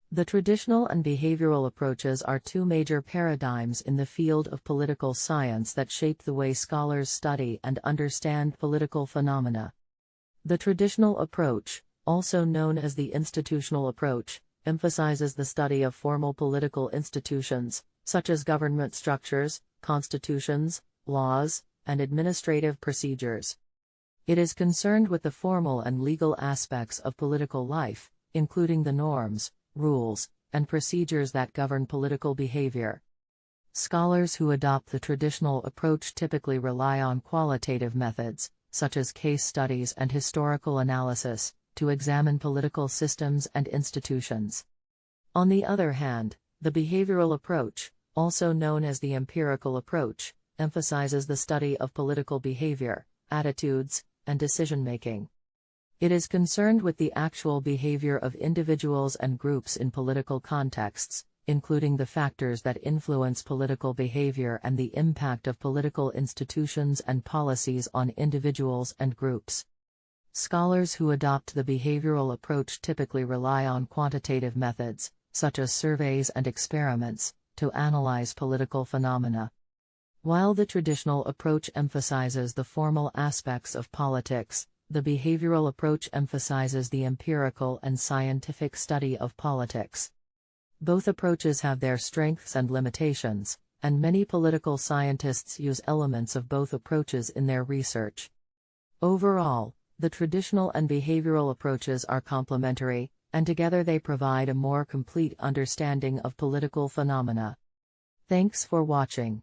The traditional and behavioral approaches are two major paradigms in the field of political science that shape the way scholars study and understand political phenomena. The traditional approach, also known as the institutional approach, emphasizes the study of formal political institutions, such as government structures, constitutions, laws, and administrative procedures. It is concerned with the formal and legal aspects of political life, including the norms, rules, and procedures that govern political behavior. Scholars who adopt the traditional approach typically rely on qualitative methods, such as case studies and historical analysis, to examine political systems and institutions. On the other hand, the behavioral approach, also known as the empirical approach, emphasizes the study of political behavior, attitudes, and decision-making. It is concerned with the actual behavior of individuals and groups in political contexts, including the factors that influence political behavior and the impact of political institutions and policies on individuals and groups. Scholars who adopt the behavioral approach typically rely on quantitative methods, such as surveys and experiments, to analyze political phenomena. While the traditional approach emphasizes the formal aspects of politics, the behavioral approach emphasizes the empirical and scientific study of politics. Both approaches have their strengths and limitations, and many political scientists use elements of both approaches in their research. Overall, the traditional and behavioral approaches are complementary, and together they provide a more complete understanding of political phenomena. Thanks for watching.